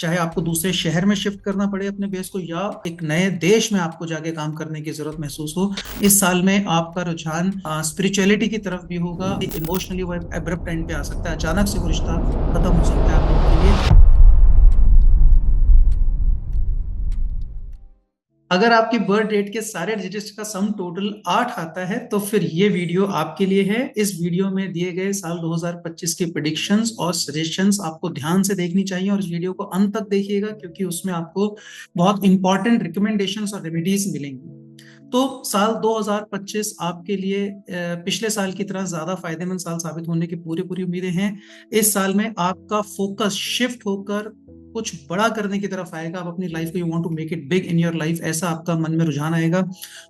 चाहे आपको दूसरे शहर में शिफ्ट करना पड़े अपने बेस को, या एक नए देश में आपको जाके काम करने की जरूरत महसूस हो, इस साल में आपका रुझान स्पिरिचुअलिटी की तरफ भी होगा। इमोशनली वो एब्रप्ट एंड पे आ सकता है, अचानक से वो रिश्ता खत्म हो सकता है आप लोगों के लिए। अगर आपकी बर्थ डेट के सारे डिजिट्स का सम टोटल 8 आता है तो फिर ये वीडियो आपके लिए है। इस वीडियो में दिए गए साल 2025 की प्रिडिक्शंस और सजेशंस आपको ध्यान से देखनी चाहिए, और इस वीडियो को अंत तक देखिएगा क्योंकि उसमें आपको बहुत इंपॉर्टेंट रिकमेंडेशंस और रेमेडीज मिलेंगी। तो साल 2025 आपके लिए पिछले साल की तरह ज्यादा फायदेमंद साल साबित होने की पूरी पूरी उम्मीदें हैं। इस साल में आपका फोकस शिफ्ट होकर कुछ बड़ा करने की तरफ आएगा। आप अपनी लाइफ को, you want to make it big in your life, ऐसा आपका मन में रुझान आएगा।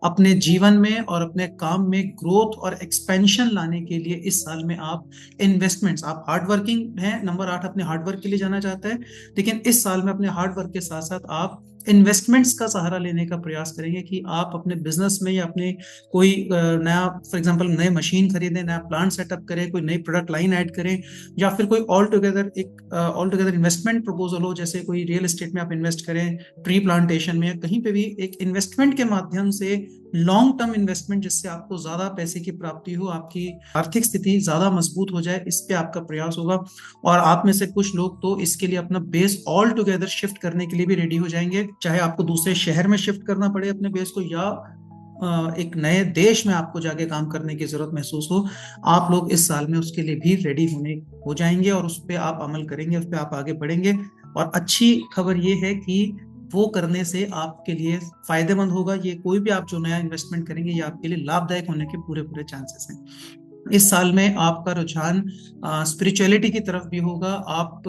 अपने जीवन में और अपने काम में ग्रोथ और एक्सपेंशन लाने के लिए इस साल में आप इन्वेस्टमेंट्स, आप हार्ड वर्किंग हैं, नंबर 8 अपने हार्ड वर्क के लिए जाना चाहता है, लेकिन इस साल में अपने हार्ड वर्क के साथ साथ आप इन्वेस्टमेंट्स का सहारा लेने का प्रयास करेंगे कि आप अपने बिजनेस में या अपने कोई नया, फॉर एग्जांपल नए मशीन खरीदें, नया प्लांट सेटअप करें, कोई नई प्रोडक्ट लाइन ऐड करें, या फिर कोई ऑल टुगेदर इन्वेस्टमेंट प्रपोजल हो, जैसे कोई रियल एस्टेट में आप इन्वेस्ट करें, ट्री प्लांटेशन में, कहीं पे भी एक इन्वेस्टमेंट के माध्यम से लॉन्ग टर्म इन्वेस्टमेंट, जिससे आपको ज्यादा पैसे की प्राप्ति हो, आपकी आर्थिक स्थिति ज्यादा मजबूत हो जाए, इस पे आपका प्रयास होगा। और आप में से कुछ लोग तो इसके लिए अपना बेस ऑल टुगेदर शिफ्ट करने के लिए भी रेडी हो जाएंगे। चाहे आपको दूसरे शहर में शिफ्ट करना पड़े अपने बेस को, या एक नए देश में आपको जाके काम करने की जरूरत महसूस हो, आप लोग इस साल में उसके लिए भी रेडी होने हो जाएंगे और उस पर आप अमल करेंगे, उस पर आप आगे बढ़ेंगे। और अच्छी खबर ये है कि वो करने से आपके लिए फायदेमंद होगा। ये कोई भी आप जो नया इन्वेस्टमेंट करेंगे, ये आपके लिए लाभदायक होने के पूरे पूरे चांसेस हैं। इस साल में आपका रुझान स्पिरिचुअलिटी की तरफ भी होगा। आप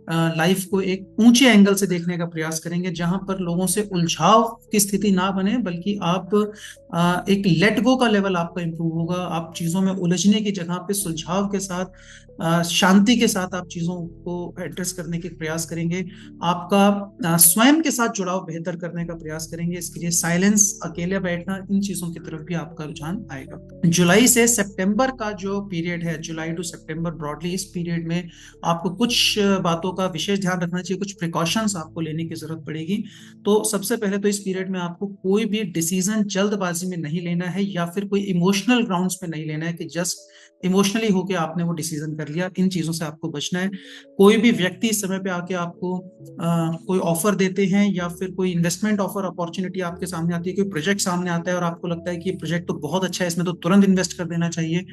लाइफ को एक ऊंचे एंगल से देखने का प्रयास करेंगे, जहां पर लोगों से उलझाव की स्थिति ना बने, बल्कि आप एक लेट गो का लेवल आपका इंप्रूव होगा। आप चीजों में उलझने की जगह पे सुलझाव के साथ, शांति के साथ आप चीजों को एड्रेस करने के प्रयास करेंगे। आपका स्वयं के साथ जुड़ाव बेहतर करने का प्रयास करेंगे। इसके लिए साइलेंस, अकेले बैठना, इन चीजों की तरफ भी आपका रुझान आएगा। जुलाई से सितंबर का जो पीरियड है, जुलाई टू सितंबर ब्रॉडली, इस पीरियड में आपको कुछ बातों का विशेष ध्यान रखना चाहिए, कुछ प्रिकॉशंस आपको लेने की जरूरत पड़ेगी। तो सबसे पहले तो इस पीरियड में आपको कोई भी डिसीजन जल्दबाजी में नहीं लेना है, या फिर कोई इमोशनल ग्राउंड्स पे नहीं लेना है कि जस्ट इमोशनली होके आपने वो डिसीजन कर लिया। इन चीजों से आपको बचना है। कोई भी व्यक्ति इस समय पे आके आपको कोई ऑफर देते हैं, या फिर कोई इन्वेस्टमेंट ऑफर अपॉर्चुनिटी आपके सामने आती है, कोई प्रोजेक्ट सामने आता है और आपको लगता है कि ये प्रोजेक्ट तो बहुत अच्छा है, इसमें तो तुरंत इन्वेस्ट कर देना चाहिए,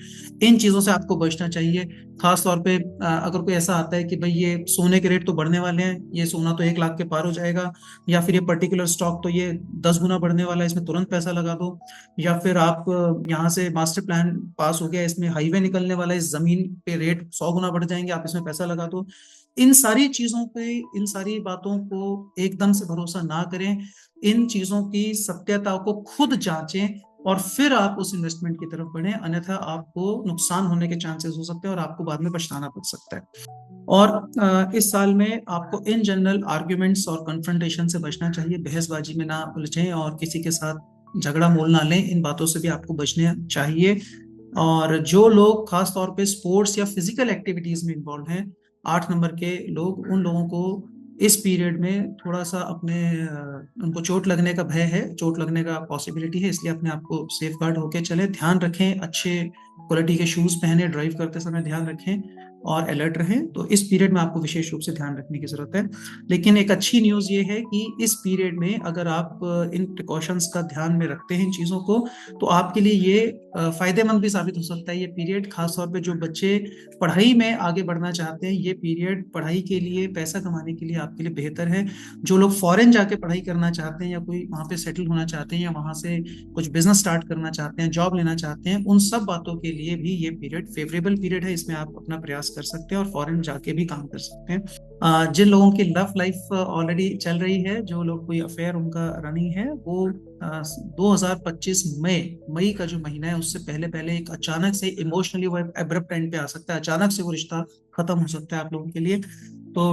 इन चीजों से आपको बचना चाहिए। खास तौर पे अगर कोई ऐसा आता है कि भाई ये सोने के रेट तो बढ़ने वाले हैं, ये सोना तो 1 लाख के पार हो जाएगा, या फिर ये पर्टिकुलर स्टॉक तो ये 10 गुना बढ़ने वाला है, इसमें तुरंत पैसा लगा दो, या फिर आप यहाँ से मास्टर प्लान पास हो गया, इसमें हाईवे निकलने वाला है, इस जमीन पे रेट 100 गुना बढ़ जाएंगे, आप इसमें पैसा लगा दो, इन सारी चीजों पे, इन सारी बातों को एकदम से भरोसा ना करें। इन चीजों की सत्यता को खुद जांचें और फिर आप उस इन्वेस्टमेंट की तरफ बढ़ें, अन्यथा आपको नुकसान होने के चांसेस हो सकते हैं और आपको बाद में पछताना पड़ सकता है। और इस साल में आपको इन जनरल आर्ग्यूमेंट्स और कन्फ्रंटेशन से बचना चाहिए। बहसबाजी में ना उलझें और किसी के साथ झगड़ा मोल ना लें, इन बातों से भी आपको बचना चाहिए। और जो लोग खास तौर पे स्पोर्ट्स या फिजिकल एक्टिविटीज में इन्वॉल्व हैं, 8 नंबर के लोग, उन लोगों को इस पीरियड में थोड़ा सा उनको चोट लगने का भय है, चोट लगने का पॉसिबिलिटी है, इसलिए अपने आप को सेफ गार्ड होके चले, ध्यान रखें, अच्छे क्वालिटी के शूज पहने, ड्राइव करते समय ध्यान रखें और अलर्ट रहें। तो इस पीरियड में आपको विशेष रूप से ध्यान रखने की जरूरत है। लेकिन एक अच्छी न्यूज ये है कि इस पीरियड में अगर आप इन प्रिकॉशंस का ध्यान में रखते हैं, इन चीजों को, तो आपके लिए ये फायदेमंद भी साबित हो सकता है। ये पीरियड खासतौर पे जो बच्चे पढ़ाई में आगे बढ़ना चाहते हैं, ये पीरियड पढ़ाई के लिए, पैसा कमाने के लिए आपके लिए बेहतर है। जो लोग फॉरेन जाके पढ़ाई करना चाहते हैं, या कोई वहां पे सेटल होना चाहते हैं, या वहां से कुछ बिजनेस स्टार्ट करना चाहते हैं, जॉब लेना चाहते हैं, उन सब बातों के लिए भी ये पीरियड फेवरेबल पीरियड है। इसमें आप अपना प्रयास कर सकते हैं और फॉरेन जाके भी काम कर सकते हैं। जिन लोगों की लव लाइफ ऑलरेडी चल रही है, जो लोग कोई अफेयर उनका रनिंग है, वो 2025 मई का जो महीना है, उससे पहले पहले एक अचानक से इमोशनली वो एब्रप्ट एंड पे आ सकता है, अचानक से वो रिश्ता खत्म हो सकता है आप लोगों के लिए। तो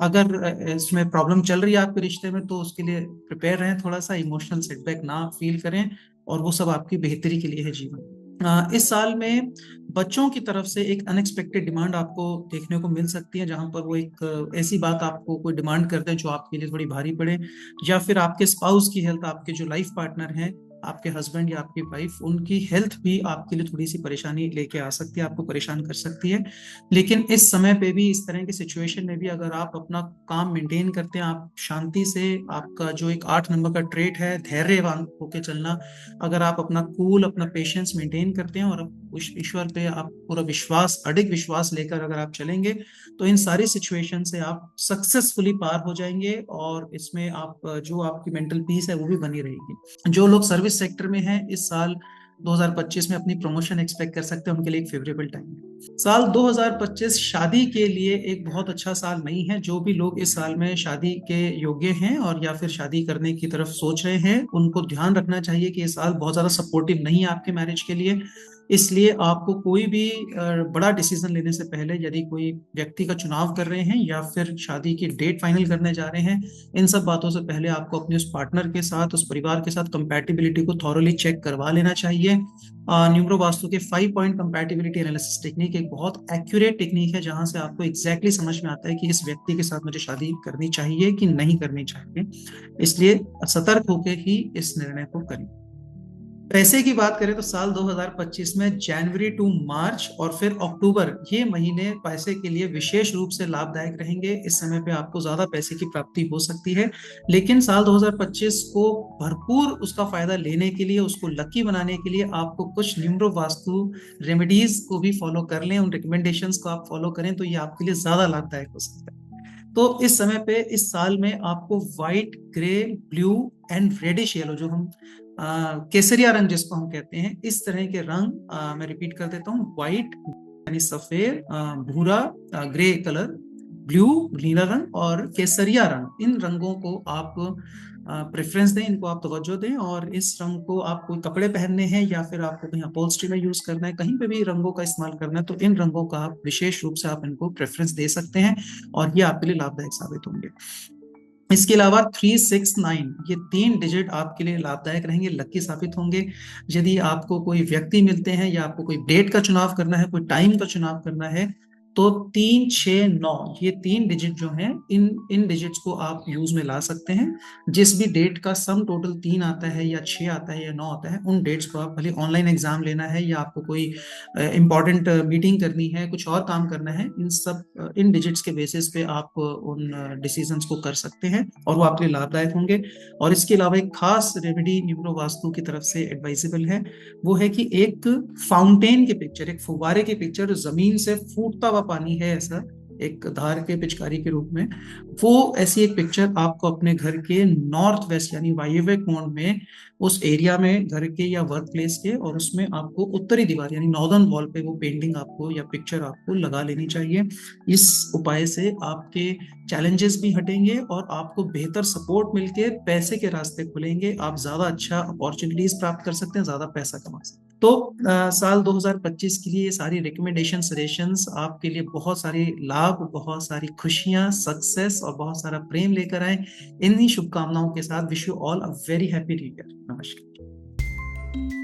अगर इसमें प्रॉब्लम चल रही है आपके रिश्ते में, तो उसके लिए प्रिपेयर रहें, थोड़ा सा इमोशनल सेटबैक ना फील करें, और वो सब आपकी बेहतरी के लिए है जीवन। इस साल में बच्चों की तरफ से एक अनएक्सपेक्टेड डिमांड आपको देखने को मिल सकती है, जहां पर वो एक ऐसी बात आपको कोई डिमांड करते हैं जो आपके लिए थोड़ी भारी पड़े, या फिर आपके स्पाउस की हेल्थ, आपके जो लाइफ पार्टनर हैं, आपके हस्बैंड या आपकी वाइफ, उनकी हेल्थ भी आपके लिए थोड़ी सी परेशानी लेके आ सकती है, आपको परेशान कर सकती है। लेकिन इस समय पे भी, इस तरह की सिचुएशन में भी, अगर आप अपना काम मेंटेन करते हैं, आप शांति से, आपका जो एक 8 नंबर का ट्रेट है धैर्यवान होके चलना, अगर आप अपना कूल, अपना पेशेंस मेंटेन करते हैं और उस ईश्वर पे आप पूरा विश्वास, अडिग विश्वास लेकर अगर आप चलेंगे, तो इन सारी सिचुएशन से आप सक्सेसफुली पार हो जाएंगे, और इसमें आप जो आपकी मेंटल पीस है वो भी बनी रहेगी। जो लोग सर्विस सेक्टर में हैं, इस साल 2025 में अपनी प्रमोशन एक्सपेक्ट कर सकते हैं, उनके लिए एक फेवरेबल टाइम है। साल 2025 शादी के लिए एक बहुत अच्छा साल नहीं है। जो भी लोग इस साल में शादी के योग्य हैं और या फिर शादी करने की तरफ सोच रहे हैं, उनको ध्यान रखना चाहिए कि ये साल बहुत ज्यादा सपोर्टिव नहीं है आपके मैरिज के लिए। इसलिए आपको कोई भी बड़ा डिसीजन लेने से पहले, यदि कोई व्यक्ति का चुनाव कर रहे हैं या फिर शादी की डेट फाइनल करने जा रहे हैं, इन सब बातों से पहले आपको अपने उस पार्टनर के साथ, उस परिवार के साथ कंपैटिबिलिटी को थॉरोली चेक करवा लेना चाहिए। न्यूमरो वास्तु के 5 पॉइंट कंपैटिबिलिटी एनालिसिस टेक्निक एक बहुत एक्यूरेट टेक्निक है, जहां से आपको एग्जैक्टली समझ में आता है कि इस व्यक्ति के साथ मुझे शादी करनी चाहिए कि नहीं करनी चाहिए। इसलिए सतर्क होकर ही इस निर्णय को करें। पैसे की बात करें तो साल 2025 में जनवरी टू मार्च और फिर अक्टूबर, ये महीने पैसे के लिए विशेष रूप से लाभदायक रहेंगे। इस समय पे आपको ज्यादा पैसे की प्राप्ति हो सकती है, लेकिन साल 2025 को भरपूर उसका फायदा लेने के लिए, उसको लकी बनाने के लिए, आपको कुछ न्यूमरो वास्तु रेमेडीज को भी फॉलो कर लें, उन रिकमेंडेशंस को आप फॉलो करें, तो ये आपके लिए ज्यादा लाभदायक हो सकता है। तो इस समय पे, इस साल में आपको white, grey, blue and reddish yellow, जो हम केसरिया रंग जिसको हम कहते हैं, इस तरह के रंग, मैं रिपीट कर देता हूँ, व्हाइट यानी सफेद, भूरा ग्रे कलर, ब्लू नीला रंग और केसरिया रंग, इन रंगों को आप प्रेफरेंस दें, इनको आप तवज्जो दें। और इस रंग को आप कोई कपड़े पहनने हैं या फिर आपको कहीं अपहोल्स्ट्री में यूज करना है, कहीं पे भी रंगों का इस्तेमाल करना है, तो इन रंगों का आप विशेष रूप से आप इनको प्रेफरेंस दे सकते हैं और ये आपके लिए लाभदायक साबित होंगे। इसके अलावा 369, ये 3 डिजिट आपके लिए लाभदायक रहेंगे, लकी साबित होंगे। यदि आपको कोई व्यक्ति मिलते हैं या आपको कोई डेट का चुनाव करना है, कोई टाइम का चुनाव करना है, तो 369, ये 3 डिजिट जो हैं, इन इन डिजिट्स को आप यूज में ला सकते हैं। जिस भी डेट का सम टोटल 3 आता है या 6 आता है या 9 आता है, उन डेट्स को आप, भले ऑनलाइन एग्जाम लेना है या आपको कोई इंपॉर्टेंट मीटिंग करनी है, कुछ और काम करना है, इन डिजिट्स के बेसिस पे आप उन डिसीजंस को कर सकते हैं और वो आपके लिए लाभदायक होंगे। और इसके अलावा एक खास रेमेडी न्यूमरो वास्तु की तरफ से एडवाइजेबल है, वो है कि एक फाउंटेन की पिक्चर, एक फुव्वारे की पिक्चर, जमीन से फूटता हुआ पानी है ऐसा, एक धार के पिचकारी के रूप में, वो ऐसी एक पिक्चर आपको अपने घर के नॉर्थ वेस्ट यानी वायव्य कोण में, उस एरिया में, घर के या वर्क प्लेस के, और उसमें आपको उत्तरी दीवार यानी नॉर्दर्न वॉल पे वो पेंटिंग आपको या पिक्चर आपको लगा लेनी चाहिए। इस उपाय से आपके चैलेंजेस भी हटेंगे और आपको बेहतर सपोर्ट मिलके पैसे के रास्ते खुलेंगे, आप ज्यादा अच्छा अपॉर्चुनिटीज प्राप्त कर सकते हैं, ज्यादा पैसा कमा सकते हैं। तो साल 2025 के लिए सारी रिकमेंडेशन, सजेशंस आपके लिए बहुत सारे लाभ, बहुत सारी खुशियां, सक्सेस और बहुत सारा प्रेम लेकर आए। इन्हीं शुभकामनाओं के साथ wish you all a very happy new year. नमस्कार।